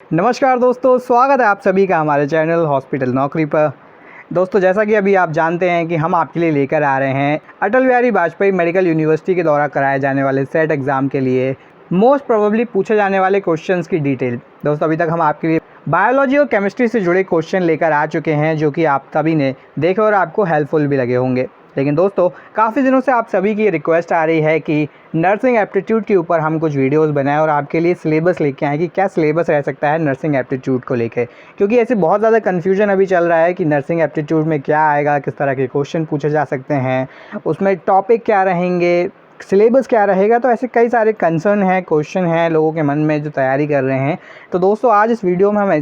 नमस्कार दोस्तों, स्वागत है आप सभी का हमारे चैनल हॉस्पिटल नौकरी पर। दोस्तों, जैसा कि अभी आप जानते हैं कि हम आपके लिए लेकर आ रहे हैं अटल बिहारी वाजपेयी मेडिकल यूनिवर्सिटी के द्वारा कराए जाने वाले सेट एग्ज़ाम के लिए मोस्ट प्रोबेबली पूछे जाने वाले क्वेश्चंस की डिटेल। दोस्तों, अभी तक हम आपके लिए बायोलॉजी और केमिस्ट्री से जुड़े क्वेश्चन लेकर आ चुके हैं जो कि आप सभी ने देखे और आपको हेल्पफुल भी लगे होंगे। लेकिन दोस्तों, काफ़ी दिनों से आप सभी की रिक्वेस्ट आ रही है कि नर्सिंग एप्टीट्यूड के ऊपर हम कुछ वीडियोस बनाएं और आपके लिए सिलेबस लेके आएँ कि क्या सिलेबस रह सकता है नर्सिंग एप्टीट्यूड को लेके, क्योंकि ऐसे बहुत ज़्यादा कन्फ्यूजन अभी चल रहा है कि नर्सिंग एप्टीट्यूड में क्या आएगा, किस तरह के क्वेश्चन पूछे जा सकते हैं, उसमें टॉपिक क्या रहेंगे, सिलेबस क्या रहेगा। तो ऐसे कई सारे कंसर्न हैं, क्वेश्चन हैं लोगों के मन में जो तैयारी कर रहे हैं। तो दोस्तों, आज इस वीडियो में हम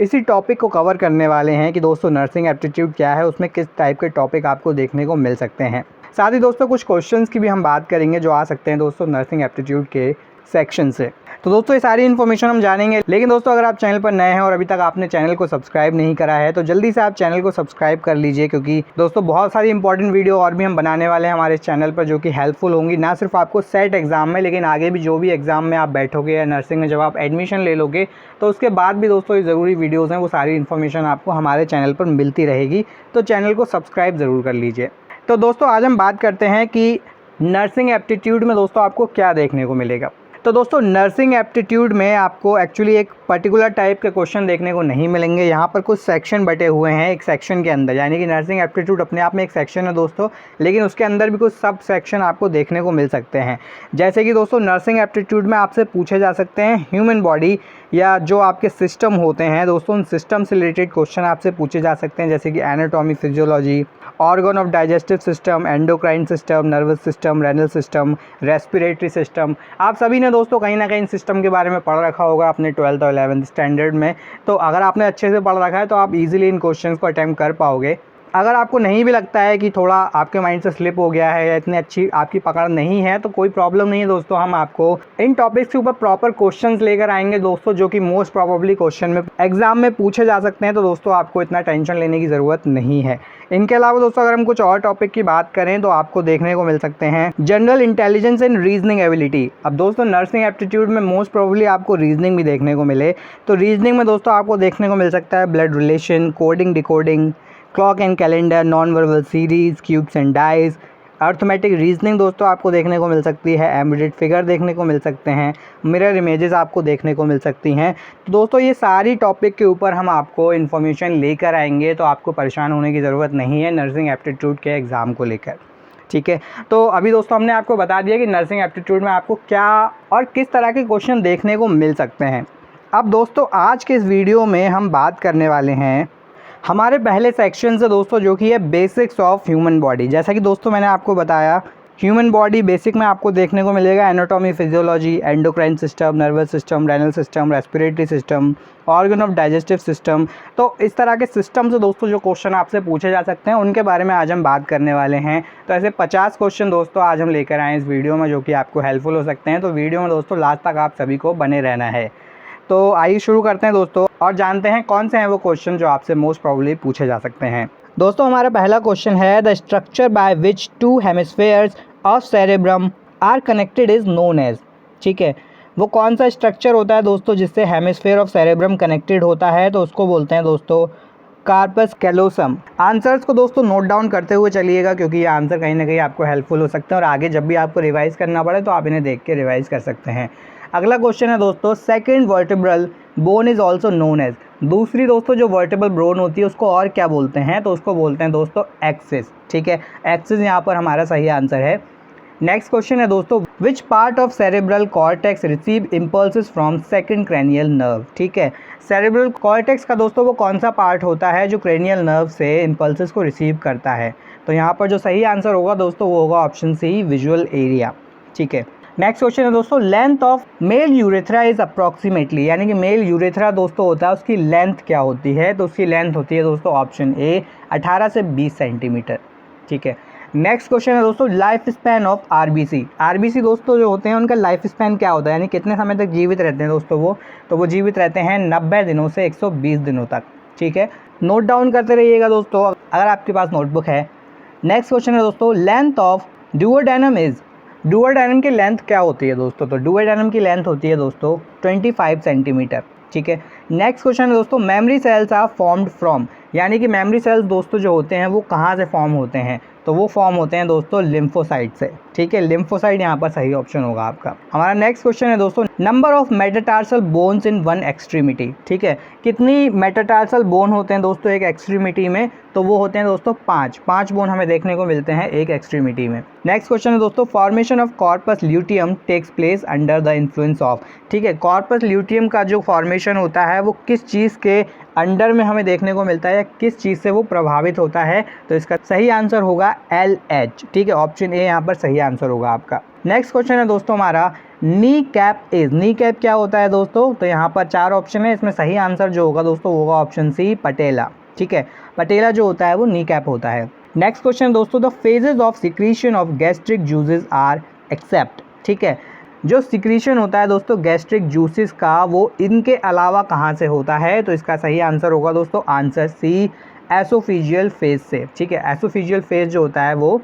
इसी टॉपिक को कवर करने वाले हैं कि दोस्तों नर्सिंग एप्टीट्यूड क्या है, उसमें किस टाइप के टॉपिक आपको देखने को मिल सकते हैं। साथ ही दोस्तों कुछ क्वेश्चंस की भी हम बात करेंगे जो आ सकते हैं दोस्तों नर्सिंग एप्टीट्यूड के सेक्शन से। तो दोस्तों, ये सारी इन्फॉर्मेशन हम जानेंगे। लेकिन दोस्तों, अगर आप चैनल पर नए हैं और अभी तक आपने चैनल को सब्सक्राइब नहीं करा है तो जल्दी से आप चैनल को सब्सक्राइब कर लीजिए, क्योंकि दोस्तों बहुत सारी इंपॉर्टेंट वीडियो और भी हम बनाने वाले हैं हमारे चैनल पर जो कि हेल्पफुल होंगी, ना सिर्फ आपको सेट एग्ज़ाम में लेकिन आगे भी जो भी एग्ज़ाम में आप बैठोगे या नर्सिंग में जब आप एडमिशन ले लोगे तो उसके बाद भी दोस्तों ये ज़रूरी वीडियोज़ हैं, वो सारी इन्फॉर्मेशन आपको हमारे चैनल पर मिलती रहेगी। तो चैनल को सब्सक्राइब ज़रूर कर लीजिए। तो दोस्तों, आज हम बात करते हैं कि नर्सिंग एप्टीट्यूड में दोस्तों आपको क्या देखने को मिलेगा। तो दोस्तों, नर्सिंग एप्टीट्यूड में आपको एक्चुअली एक पर्टिकुलर टाइप के क्वेश्चन देखने को नहीं मिलेंगे। यहाँ पर कुछ सेक्शन बटे हुए हैं एक सेक्शन के अंदर, यानी कि नर्सिंग एप्टीट्यूड अपने आप में एक सेक्शन है दोस्तों, लेकिन उसके अंदर भी कुछ सब सेक्शन आपको देखने को मिल सकते हैं। जैसे कि दोस्तों नर्सिंग एप्टीट्यूड में आपसे पूछे जा सकते हैं ह्यूमन बॉडी या जो आपके सिस्टम होते हैं दोस्तों, उन सिस्टम से रिलेटेड क्वेश्चन आपसे पूछे जा सकते हैं, जैसे कि anatomy, physiology, organ of digestive system, endocrine system, nervous system, renal system, respiratory system. आप सभी ने दोस्तों कहीं ना कहीं सिस्टम के बारे में पढ़ रखा होगा अपने 12th और 11th स्टैंडर्ड में। तो अगर आपने अच्छे से पढ़ रखा है तो आप इजीली इन क्वेश्चंस को अटेम्प्ट कर पाओगे। अगर आपको नहीं भी लगता है कि थोड़ा आपके माइंड से स्लिप हो गया है या इतनी अच्छी आपकी पकड़ नहीं है तो कोई प्रॉब्लम नहीं है दोस्तों, हम आपको इन टॉपिक्स के ऊपर प्रॉपर क्वेश्चंस लेकर आएंगे दोस्तों, जो कि मोस्ट प्रोबेबली क्वेश्चन में एग्जाम में पूछे जा सकते हैं। तो दोस्तों, आपको इतना टेंशन लेने की ज़रूरत नहीं है। इनके अलावा दोस्तों अगर हम कुछ और टॉपिक की बात करें तो आपको देखने को मिल सकते हैं general intelligence and reasoning ability. अब दोस्तों नर्सिंग एप्टीट्यूड में मोस्ट प्रोबेबली आपको रीजनिंग भी देखने को मिले, तो रीजनिंग में दोस्तों आपको देखने को मिल सकता है blood relation, coding, decoding, clock and calendar, non verbal series, cubes and dice, arithmetic reasoning दोस्तों आपको देखने को मिल सकती है, एम्बेडेड फिगर देखने को मिल सकते हैं, मिरर इमेजेस आपको देखने को मिल सकती हैं। तो दोस्तों ये सारी टॉपिक के ऊपर हम आपको इन्फॉर्मेशन लेकर आएंगे, तो आपको परेशान होने की ज़रूरत नहीं है नर्सिंग एप्टीट्यूड के एग्ज़ाम को लेकर। ठीक है, तो अभी दोस्तों हमने आपको बता दिया कि नर्सिंग एप्टीट्यूड में आपको क्या और किस तरह के क्वेश्चन देखने को मिल सकते हैं। अब दोस्तों आज के इस वीडियो में हम बात करने वाले हैं हमारे पहले सेक्शन से दोस्तों, जो कि है बेसिक्स ऑफ ह्यूमन बॉडी। जैसा कि दोस्तों मैंने आपको बताया ह्यूमन बॉडी बेसिक में आपको देखने को मिलेगा anatomy, physiology, endocrine system, nervous system, renal system, respiratory system, organ of digestive system. तो इस तरह के सिस्टम से दोस्तों जो क्वेश्चन आपसे पूछे जा सकते हैं उनके बारे में आज हम बात करने वाले हैं। तो ऐसे 50 क्वेश्चन दोस्तों आज हम लेकर आए इस वीडियो में, जो कि आपको हेल्पफुल हो सकते हैं। तो वीडियो में दोस्तों लास्ट तक आप सभी को बने रहना है। तो आइए शुरू करते हैं दोस्तों और जानते हैं कौन से हैं वो क्वेश्चन जो आपसे मोस्ट प्रोबेबली पूछे जा सकते हैं। दोस्तों हमारा पहला क्वेश्चन है the structure by which 2 hemispheres of cerebrum are connected is known as. ठीक है, वो कौन सा स्ट्रक्चर होता है दोस्तों जिससे हेमिस्फेयर ऑफ सेरेब्रम कनेक्टेड होता है, तो उसको बोलते हैं दोस्तों कार्पस कैलोसम। आंसर्स को दोस्तों नोट डाउन करते हुए चलिएगा, क्योंकि ये आंसर कहीं ना कहीं आपको हेल्पफुल हो सकते हैं और आगे जब भी आपको रिवाइज करना पड़े तो आप इन्हें देख के रिवाइज कर सकते हैं। अगला क्वेश्चन है दोस्तों second vertebral bone is also known as. दूसरी दोस्तों जो वर्टिब्रल बोन होती है उसको और क्या बोलते हैं, तो उसको बोलते हैं दोस्तों एक्सिस। ठीक है, एक्सिस यहाँ पर हमारा सही आंसर है। नेक्स्ट क्वेश्चन है दोस्तों which part of cerebral cortex receive impulses from second cranial nerve. ठीक है, सेरेब्रल कॉर्टेक्स का दोस्तों वो कौन सा पार्ट होता है जो क्रेनियल नर्व से इम्पल्सेस को रिसीव करता है, तो यहाँ पर जो सही आंसर होगा दोस्तों वो होगा ऑप्शन सी विजुअल एरिया। ठीक है, नेक्स्ट क्वेश्चन है दोस्तों length of male urethra is approximately, यानी कि मेल यूरेथ्रा दोस्तों होता है उसकी लेंथ क्या होती है, तो उसकी लेंथ होती है दोस्तों ऑप्शन ए 18 से 20 सेंटीमीटर। ठीक है, नेक्स्ट क्वेश्चन है दोस्तों life span of RBC. RBC दोस्तों जो होते हैं उनका लाइफ स्पैन क्या होता है, यानी कितने समय तक जीवित रहते हैं दोस्तों वो, तो वो जीवित रहते हैं 90 दिनों से 120 दिनों तक। ठीक है, नोट डाउन करते रहिएगा दोस्तों अगर आपके पास नोटबुक है। नेक्स्ट क्वेश्चन है दोस्तों length of duodenum is. Duodenum की लेंथ क्या होती है दोस्तों, तो डुओडेनम की लेंथ होती है दोस्तों 25 सेंटीमीटर। ठीक है, नेक्स्ट क्वेश्चन है दोस्तों, memory cells are formed from, यानी कि मेमोरी सेल्स दोस्तों जो होते हैं वो कहाँ से फॉर्म होते हैं, तो वो फॉर्म होते हैं दोस्तों लिम्फोसाइट से। ठीक है, लिम्फोसाइट यहाँ पर सही ऑप्शन होगा आपका। हमारा नेक्स्ट क्वेश्चन है दोस्तों, number of metatarsal bones in one extremity. ठीक है, कितनी मेटाटार्सल बोन होते हैं दोस्तों एक एक्सट्रीमिटी में, तो वो होते हैं दोस्तों 5 बोन हमें देखने को मिलते हैं एक एक्सट्रीमिटी में। नेक्स्ट क्वेश्चन है दोस्तों, formation of corpus luteum takes place under the influence of. ठीक है, कॉर्पस ल्यूटियम का जो फॉर्मेशन होता है वो किस चीज़ के अंडर में हमें देखने को मिलता है या किस चीज़ से वो प्रभावित होता है, तो इसका सही आंसर होगा LH। ठीक है, ऑप्शन ए यहाँ पर सही आंसर होगा आपका। नेक्स्ट क्वेश्चन है दोस्तों हमारा, knee cap is, knee cap क्या होता है दोस्तों, तो यहाँ पर 4 ऑप्शन है, इसमें सही आंसर जो होगा दोस्तों होगा ऑप्शन सी पटेला। ठीक है, पटेला जो होता है वो नी कैप होता है। नेक्स्ट क्वेश्चन दोस्तों, the phases of secretion of gastric juices are except. ठीक है, जो सिक्रीशन होता है दोस्तों गैस्ट्रिक जूसेस का वो इनके अलावा कहाँ से होता है, तो इसका सही आंसर होगा दोस्तों आंसर सी एसोफेजियल फेज से। ठीक है, एसोफेजियल फेज जो होता है वो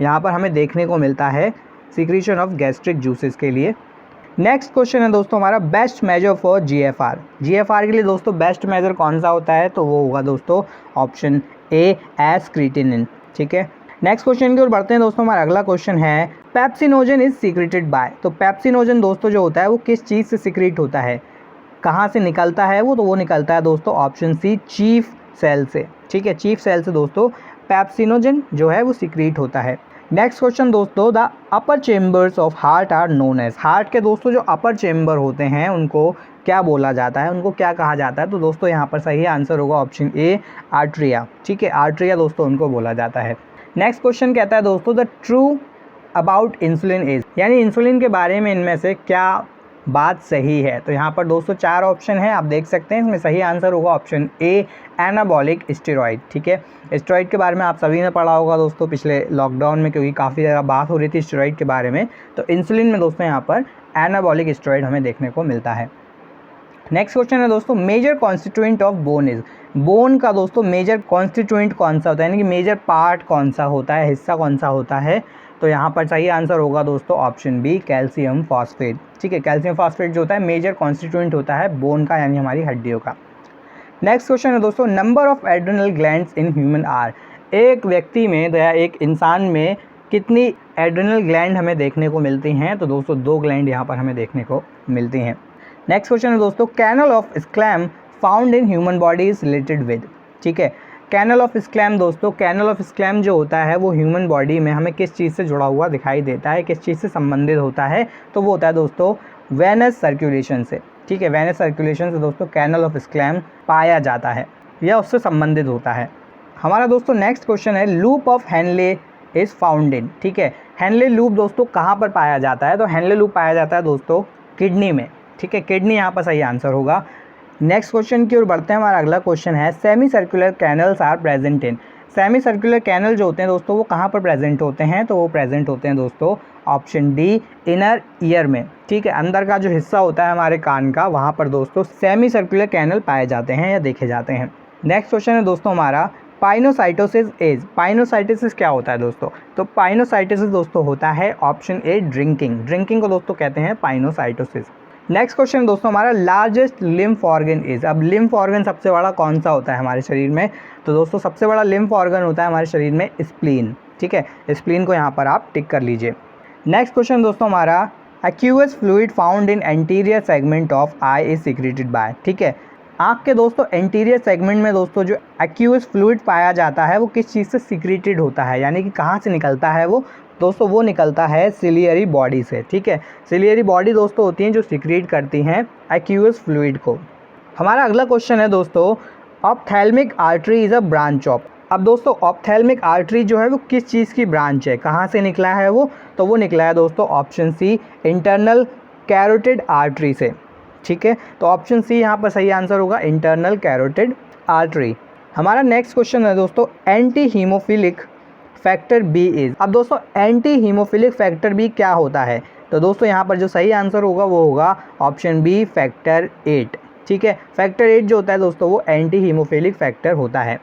यहाँ पर हमें देखने को मिलता है सिक्रीशन ऑफ गैस्ट्रिक जूसेस के लिए। नेक्स्ट क्वेश्चन है दोस्तों हमारा, best measure for GFR। GFR के लिए दोस्तों बेस्ट मेजर कौन सा होता है, तो वो होगा दोस्तों ऑप्शन ए एस क्रिएटिनिन। ठीक है, नेक्स्ट क्वेश्चन की ओर बढ़ते हैं दोस्तों। हमारा अगला क्वेश्चन है, पेप्सिनोजन इज सीक्रेटेड बाय। तो पेप्सिनोजन दोस्तों जो होता है वो किस चीज़ से सीक्रेट होता है, कहाँ से निकलता है वो, तो वो निकलता है दोस्तों ऑप्शन सी चीफ सेल से। ठीक है, चीफ सेल से दोस्तों पेप्सिनोजन जो है वो सीक्रेट होता है। नेक्स्ट क्वेश्चन दोस्तों, the upper chambers of heart are known as. Heart के दोस्तों जो अपर चेम्बर होते हैं उनको क्या बोला जाता है, उनको क्या कहा जाता है, तो दोस्तों यहाँ पर सही आंसर होगा ऑप्शन ए आर्ट्रिया। ठीक है, आर्ट्रिया दोस्तों उनको बोला जाता है। नेक्स्ट क्वेश्चन कहता है दोस्तों, the true about insulin is, यानी इंसुलिन के बारे में इनमें से क्या बात सही है, तो यहाँ पर दोस्तों 4 ऑप्शन है, आप देख सकते हैं। इसमें सही आंसर होगा ऑप्शन ए एनाबॉलिक स्टेरॉइड। ठीक है, स्टेरॉइड के बारे में आप सभी ने पढ़ा होगा दोस्तों पिछले लॉकडाउन में, क्योंकि काफ़ी ज़्यादा बात हो रही थी स्टेरॉइड के बारे में। तो इंसुलिन में दोस्तों यहाँ पर एनाबॉलिक स्टेरॉइड हमें देखने को मिलता है। नेक्स्ट क्वेश्चन है दोस्तों, major constituent of bone is. Bone का दोस्तों मेजर कॉन्स्टिट्यूएंट कौन सा होता है, यानी कि मेजर पार्ट कौन सा होता है, हिस्सा कौन सा होता है, तो यहाँ पर सही आंसर होगा दोस्तों ऑप्शन बी कैल्शियम फॉस्फेट। ठीक है, कैल्शियम फॉस्फेट जो होता है मेजर कॉन्स्टिट्यूएंट होता है बोन का, यानी हमारी हड्डियों का। नेक्स्ट क्वेश्चन है दोस्तों, number of adrenal glands in human are. एक व्यक्ति में या एक इंसान में कितनी एड्रेनल ग्लैंड हमें देखने को मिलती हैं, तो दोस्तों 2 ग्लैंड यहाँ पर हमें देखने को मिलती हैं। नेक्स्ट क्वेश्चन है दोस्तों, canal of Schlemm found in human body is related with. ठीक है, कैनल ऑफ स्क्लैम दोस्तों, कैनल ऑफ स्क्लैम जो होता है वो ह्यूमन बॉडी में हमें किस चीज़ से जुड़ा हुआ दिखाई देता है, किस चीज़ से संबंधित होता है, तो वो होता है दोस्तों वेनस सर्कुलेशन से। ठीक है, वेनस सर्कुलेशन से दोस्तों कैनल ऑफ स्क्लैम पाया जाता है या उससे संबंधित होता है। हमारा दोस्तों नेक्स्ट क्वेश्चन है, loop of Henle is found in. ठीक है, हेनले लूप दोस्तों कहाँ पर पाया जाता है, तो हेनले लूप पाया जाता है दोस्तों किडनी में। ठीक है, किडनी यहाँ पर सही आंसर होगा। नेक्स्ट क्वेश्चन की ओर बढ़ते हैं। हमारा अगला क्वेश्चन है, semi circular canals are present in. Semi circular canal जो होते हैं दोस्तों वो कहाँ पर प्रेजेंट होते हैं, तो वो प्रेजेंट होते हैं दोस्तों ऑप्शन डी इनर ईयर में। ठीक है, अंदर का जो हिस्सा होता है हमारे कान का, वहाँ पर दोस्तों सेमी सर्कुलर कैनल पाए जाते हैं या देखे जाते हैं। नेक्स्ट क्वेश्चन है दोस्तों हमारा, पाइनोसाइटोसिस एज। पाइनोसाइटोसिस क्या होता है दोस्तों, तो पाइनोसाइटोसिस दोस्तों होता है ऑप्शन ए ड्रिंकिंग। ड्रिंकिंग को दोस्तों कहते हैं पाइनोसाइटोसिस। नेक्स्ट क्वेश्चन दोस्तों हमारा, लार्जेस्ट लिम्फ ऑर्गन इज। अब लिम्फ ऑर्गन सबसे बड़ा कौन सा होता है हमारे शरीर में, तो दोस्तों सबसे बड़ा लिम्फ ऑर्गन होता है हमारे शरीर में स्प्लीन। ठीक है, स्प्लीन को यहाँ पर आप टिक कर लीजिए। नेक्स्ट क्वेश्चन दोस्तों हमारा, aqueous fluid found in anterior segment of eye is secreted by. ठीक है, आँख के दोस्तों एंटीरियर सेगमेंट में दोस्तों जो एक्यूअस फ्लूइड पाया जाता है वो किस चीज़ से सीक्रेटेड होता है, यानी कि कहाँ से निकलता है वो, दोस्तों वो निकलता है सिलियरी बॉडी से। ठीक है, सिलियरी बॉडी दोस्तों होती हैं जो सीक्रेट करती हैं एक्यूअस फ्लूइड को। हमारा अगला क्वेश्चन है दोस्तों, ophthalmic artery is a branch of. अब दोस्तों ऑप्थेल्मिक आर्टरी जो है वो किस चीज़ की ब्रांच है, कहाँ से निकला है वो, तो वो निकला है दोस्तों option C internal carotid artery से। ठीक है, तो ऑप्शन सी यहाँ पर सही आंसर होगा इंटरनल कैरोटिड आर्टरी। हमारा नेक्स्ट क्वेश्चन है दोस्तों, anti haemophilic factor B is. अब दोस्तों एंटी हीमोफिलिक फैक्टर बी क्या होता है, तो दोस्तों यहाँ पर जो सही आंसर होगा वो होगा ऑप्शन बी फैक्टर 8। ठीक है, फैक्टर 8 जो होता है दोस्तों वो एंटी हीमोफिलिक फैक्टर होता है।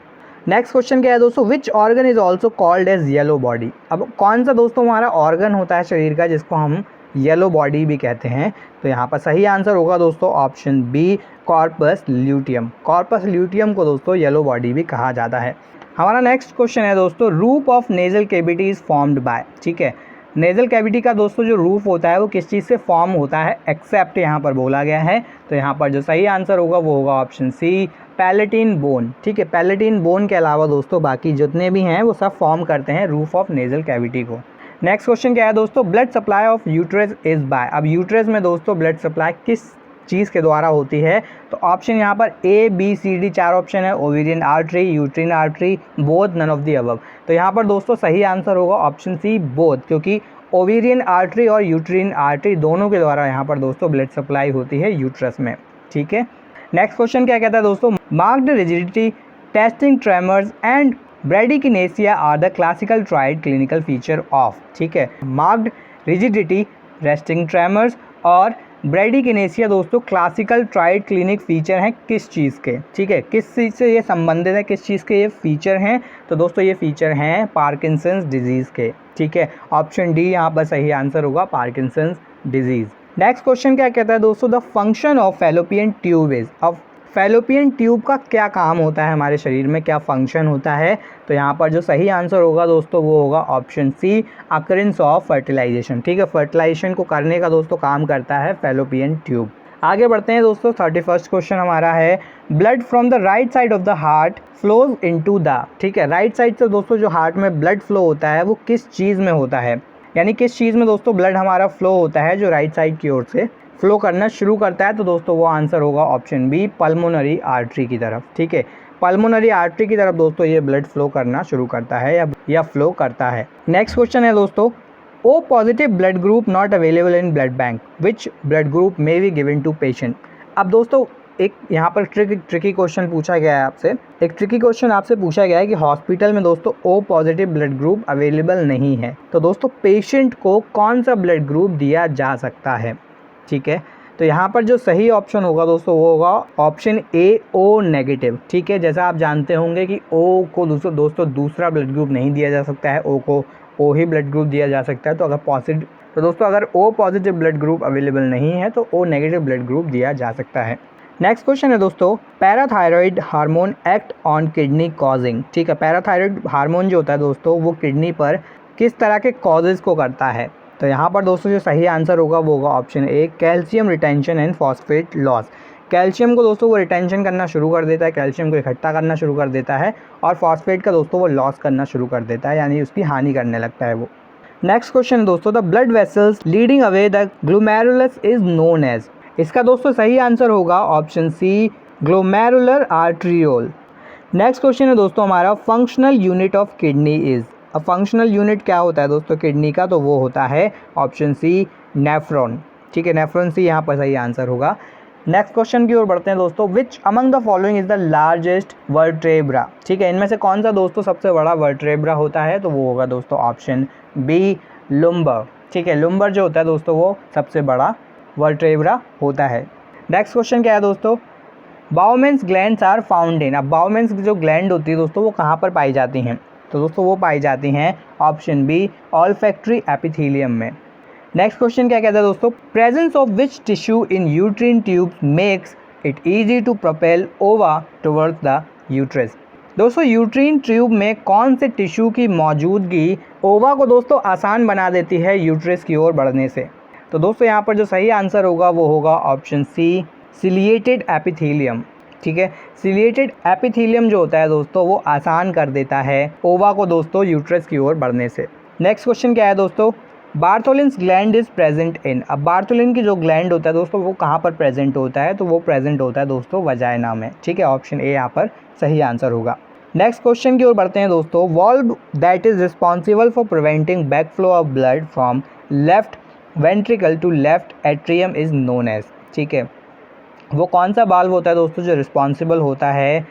नेक्स्ट क्वेश्चन क्या है दोस्तों, which organ is also called as yellow body. अब कौन सा दोस्तों हमारा ऑर्गन होता है शरीर का जिसको हम येलो बॉडी भी कहते हैं। तो यहाँ पर सही आंसर होगा दोस्तों option B, corpus luteum. Corpus luteum को दोस्तों येलो बॉडी भी कहा जाता है। हमारा नेक्स्ट क्वेश्चन है दोस्तों, roof of nasal cavity is formed by. ठीक है, नेजल कैविटी का दोस्तों जो रूफ होता है वो किस चीज़ से फॉर्म होता है, एक्सेप्ट यहाँ पर बोला गया है। तो यहाँ पर जो सही आंसर होगा वो होगा ऑप्शन सी, पैलेटिन बोन। ठीक है, पैलेटिन बोन के अलावा दोस्तों बाकी जितने भी हैं वो सब फॉर्म करते हैं रूफ ऑफ नेजल कैविटी को। नेक्स्ट क्वेश्चन क्या है दोस्तों, blood supply of uterus is by. अब यूट्रस में दोस्तों ब्लड सप्लाई किस चीज़ के द्वारा होती है, तो ऑप्शन यहाँ पर A B C D 4 option है, ovarian artery, uterine artery, both, none of the above. तो यहाँ पर दोस्तों सही आंसर होगा ऑप्शन सी, बोथ, क्योंकि ओवेरियन आर्टरी और यूट्रिन आर्टरी दोनों के द्वारा यहाँ पर दोस्तों ब्लड सप्लाई होती है यूट्रस में। ठीक है, नेक्स्ट क्वेश्चन क्या कहता है दोस्तों, marked rigidity, resting tremors and bradykinesia are the classical triad clinical feature of. ठीक है, मार्क्ड रिजिडिटी, रेस्टिंग ट्रेमर्स और ब्रेडिकिनेसिया दोस्तों क्लासिकल ट्राइड क्लिनिक फीचर हैं किस चीज़ के। ठीक है, किस चीज़ से ये संबंधित है, किस चीज़ के ये फीचर हैं, तो दोस्तों ये फीचर हैं पार्किंसंस डिजीज़ के। ठीक है, ऑप्शन डी यहाँ पर सही आंसर होगा, पार्किंसंस डिजीज़। नेक्स्ट क्वेश्चन क्या कहता है दोस्तों, the function of fallopian tube is. अब फैलोपियन ट्यूब का क्या काम होता है, हमारे शरीर में क्या फंक्शन होता है, तो यहाँ पर जो सही आंसर होगा दोस्तों वो होगा option C, occurrence of fertilisation. ठीक है, फर्टिलाइजेशन को करने का दोस्तों काम करता है फैलोपियन ट्यूब। आगे बढ़ते हैं दोस्तों, 31st क्वेश्चन हमारा है, blood from the right side of the heart flows into the. ठीक है, राइट साइड से दोस्तों जो हार्ट में ब्लड फ्लो होता है वो किस चीज़ में होता है, यानी किस चीज़ में दोस्तों ब्लड हमारा फ्लो होता है जो राइट साइड की ओर से फ्लो करना शुरू करता है, तो दोस्तों वो आंसर होगा ऑप्शन बी, पल्मोनरी आर्टरी की तरफ। ठीक है, पल्मोनरी आर्टरी की तरफ दोस्तों ये ब्लड फ्लो करना शुरू करता है या फ्लो करता है। नेक्स्ट क्वेश्चन है दोस्तों, O positive blood group not available in blood bank, which blood group may be given to patient. अब दोस्तों एक यहाँ पर ट्रिकी क्वेश्चन पूछा गया है आपसे, एक ट्रिकी क्वेश्चन आपसे पूछा गया है कि हॉस्पिटल में दोस्तों O positive blood group available नहीं है, तो दोस्तों पेशेंट को कौन सा ब्लड ग्रुप दिया जा सकता है। ठीक है, तो यहाँ पर जो सही ऑप्शन होगा दोस्तों वो होगा ऑप्शन ए, ओ नेगेटिव। ठीक है, जैसा आप जानते होंगे कि ओ को दोस्तों दूसरा ब्लड ग्रुप नहीं दिया जा सकता है, ओ को ओ ही ब्लड ग्रुप दिया जा सकता है। तो दोस्तों अगर O positive blood group available नहीं है तो ओ नेगेटिव ब्लड ग्रुप दिया जा सकता है। नेक्स्ट क्वेश्चन है दोस्तों, parathyroid hormone act on kidney causing. ठीक है, पैराथायरॉयड हार्मोन जो होता है दोस्तों वो किडनी पर किस तरह के कॉजेज़ को करता है, तो यहाँ पर दोस्तों जो सही आंसर होगा वो होगा option A, calcium retention and phosphate loss. Calcium को दोस्तों वो रिटेंशन करना शुरू कर देता है, कैल्शियम को इकट्ठा करना शुरू कर देता है, और फॉस्फेट का दोस्तों वो लॉस करना शुरू कर देता है, यानी उसकी हानि करने लगता है वो। नेक्स्ट क्वेश्चन दोस्तों, the blood vessels leading away the glomerulus is known as. इसका दोस्तों सही आंसर होगा option C, glomerular arteriole. Next question है दोस्तों हमारा, functional unit of kidney is. अब फंक्शनल यूनिट क्या होता है दोस्तों किडनी का, तो वो होता है ऑप्शन सी, नेफ्रॉन। ठीक है, नेफ्रॉन सी यहाँ पर सही आंसर होगा। नेक्स्ट क्वेश्चन की ओर बढ़ते हैं दोस्तों, which among the following is the largest vertebra. ठीक है, इनमें से कौन सा दोस्तों सबसे बड़ा वर्टेब्रा होता है, तो वो होगा दोस्तों ऑप्शन बी, लुम्बर। ठीक है, लुम्बर जो होता है दोस्तों वो सबसे बड़ा वर्टेब्रा होता है। नेक्स्ट क्वेश्चन क्या है दोस्तों, Bowman's glands are found in. अब बाउमेंस की जो ग्लैंड होती है दोस्तों वो कहाँ पर पाई जाती हैं, तो दोस्तों वो पाई जाती हैं ऑप्शन बी, ऑल्फैक्टरी एपिथेलियम में। नेक्स्ट क्वेश्चन क्या कहता है दोस्तों, presence of which tissue in uterine tube makes it easy to propel ova towards the uterus. दोस्तों यूट्रिन ट्यूब में कौन से टिश्यू की मौजूदगी ओवा को दोस्तों आसान बना देती है यूट्रस की ओर बढ़ने से, तो दोस्तों यहाँ पर जो सही आंसर होगा वो होगा ऑप्शन सी, सिलिएटेड एपिथेलियम। ठीक है, सिलिएटेड एपिथेलियम जो होता है दोस्तों वो आसान कर देता है ओवा को दोस्तों यूट्रस की ओर बढ़ने से। नेक्स्ट क्वेश्चन क्या है दोस्तों, Bartholin's gland is present in. अब बार्थोलिन की जो ग्लैंड होता है दोस्तों वो कहाँ पर प्रेजेंट होता है, तो वो प्रेजेंट होता है दोस्तों वजाइना में। ठीक है, ऑप्शन ए यहाँ पर सही आंसर होगा। नेक्स्ट क्वेश्चन की ओर बढ़ते हैं दोस्तों, valve that is responsible for preventing back flow of blood from left ventricle to left atrium is known as. ठीक है, वो कौन सा वाल्व होता है दोस्तों जो रिस्पॉन्सिबल होता है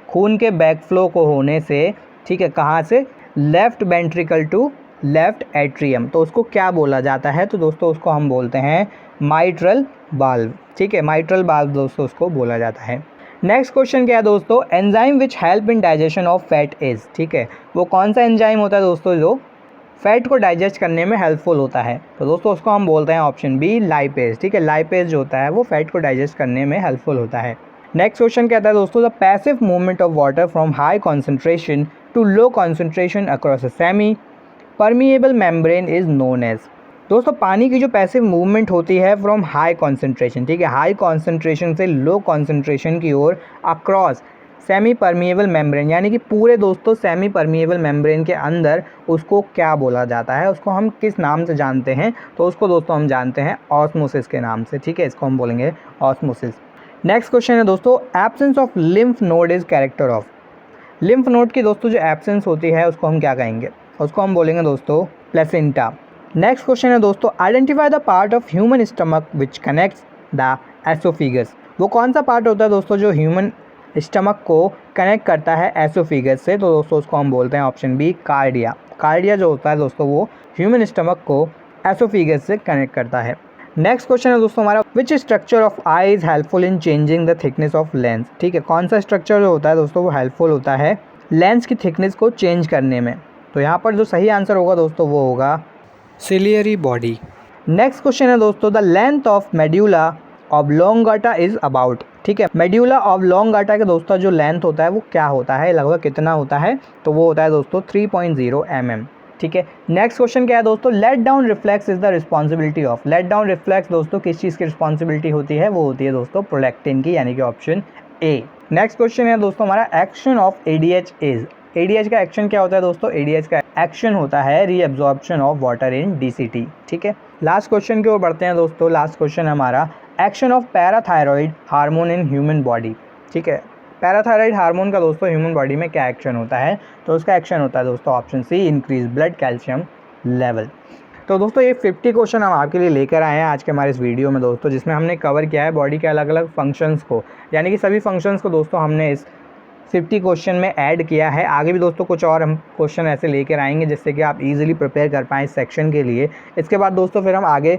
खून के बैक फ्लो को होने से, ठीक है, कहाँ से, left ventricle to left atrium, तो उसको क्या बोला जाता है, तो दोस्तों उसको हम बोलते हैं माइट्रल वाल्व। ठीक है, माइट्रल वाल्व दोस्तों उसको बोला जाता है। नेक्स्ट क्वेश्चन क्या है दोस्तों, enzyme which help in digestion of fat is. ठीक है, वो कौन सा एंजाइम होता है दोस्तों जो फैट को डाइजेस्ट करने में हेल्पफुल होता है? तो दोस्तों उसको हम बोलते हैं ऑप्शन बी लाइपेज। ठीक है, लाइपेज जो होता है वो फैट को डाइजेस्ट करने में हेल्पफुल होता है। नेक्स्ट क्वेश्चन कहता है दोस्तों, the passive movement of water from high concentration to low concentration across a semi permeable membrane is known as. दोस्तों पानी की जो पैसिव मूवमेंट होती है फ्रॉम हाई कॉन्सेंट्रेशन, ठीक है, हाई कॉन्सेंट्रेशन से लो कॉन्सेंट्रेशन की ओर अक्रॉस सेमी परमिएबल मेम्ब्रेन, यानी कि पूरे दोस्तों सेमी परमिएबल मेम्ब्रेन के अंदर, उसको क्या बोला जाता है, उसको हम किस नाम से जानते हैं? तो उसको दोस्तों हम जानते हैं ऑस्मोसिस के नाम से। ठीक है, इसको हम बोलेंगे ऑस्मोसिस। नेक्स्ट क्वेश्चन है दोस्तों, absence of lymph node is character of. Lymph node की दोस्तों जो एब्सेंस होती है उसको हम क्या कहेंगे? उसको हम बोलेंगे दोस्तों प्लेसेंटा। नेक्स्ट क्वेश्चन है दोस्तों, identify the part of human stomach which connects the oesophagus. वो कौन सा पार्ट होता है दोस्तों जो ह्यूमन स्टमक को कनेक्ट करता है एसोफिगस से? तो दोस्तों उसको हम बोलते हैं ऑप्शन बी कार्डिया। कार्डिया जो होता है दोस्तों वो ह्यूमन स्टमक को एसोफिगस से कनेक्ट करता है। नेक्स्ट क्वेश्चन है दोस्तों हमारा, which structure of eye is helpful in changing the thickness of lens. ठीक है, कौन सा स्ट्रक्चर जो होता है दोस्तों वो हेल्पफुल होता है लेंस की थिकनेस को चेंज करने में? तो यहाँ पर जो सही आंसर होगा दोस्तों वो होगा सिलियरी बॉडी। नेक्स्ट क्वेश्चन है दोस्तों, the length of medulla oblongata is about. ठीक है, मेड्यूला ऑब्लोंगाटा के दोस्तों जो लेंथ होता है वो क्या होता है, लगभग कितना होता है? तो वो होता है दोस्तों 3.0 mm। ठीक है, नेक्स्ट क्वेश्चन क्या है दोस्तों, let down reflex is the responsibility of. Let down reflex दोस्तों किस चीज़ की रिस्पॉन्सिबिलिटी होती है? वो होती है दोस्तों प्रोलैक्टिन की, यानी कि ऑप्शन ए। नेक्स्ट क्वेश्चन है दोस्तों हमारा, action of ADH is. ADH का एक्शन क्या होता है दोस्तों? एडीएच का एक्शन होता है reabsorption of water in DCT. ठीक है, लास्ट क्वेश्चन की ओर बढ़ते हैं दोस्तों। लास्ट क्वेश्चन हमारा, action of parathyroid hormone in human body. ठीक है, पैराथायरॉइड हार्मोन का दोस्तों ह्यूमन बॉडी में क्या एक्शन होता है? तो उसका एक्शन होता है दोस्तों option C increase blood calcium level. तो दोस्तों ये 50 क्वेश्चन हम आपके लिए लेकर आए हैं आज के हमारे इस वीडियो में दोस्तों, जिसमें हमने कवर किया है बॉडी के अलग अलग फंक्शंस को, यानी कि सभी फंक्शंस को दोस्तों हमने इस 50 क्वेश्चन में ऐड किया है। आगे भी दोस्तों कुछ और हम क्वेश्चन ऐसे लेकर आएंगे जिससे कि आप इजीली प्रिपेयर कर पाएँ इस सेक्शन के लिए। इसके बाद दोस्तों फिर हम आगे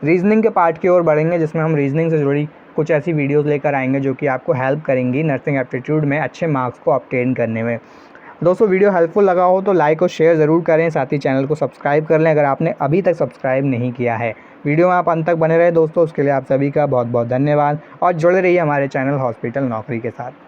रीजनिंग के पार्ट की ओर बढ़ेंगे, जिसमें हम रीजनिंग से जुड़ी कुछ ऐसी वीडियोस लेकर आएंगे जो कि आपको हेल्प करेंगी नर्सिंग एप्टीट्यूड में अच्छे मार्क्स को ऑब्टेन करने में। दोस्तों वीडियो हेल्पफुल लगा हो तो लाइक और शेयर ज़रूर करें, साथ ही चैनल को सब्सक्राइब कर लें अगर आपने अभी तक सब्सक्राइब नहीं किया है। वीडियो में आप अंत तक बने रहे दोस्तों, उसके लिए आप सभी का बहुत बहुत धन्यवाद और जुड़े रहिए हमारे चैनल हॉस्पिटल नौकरी के साथ।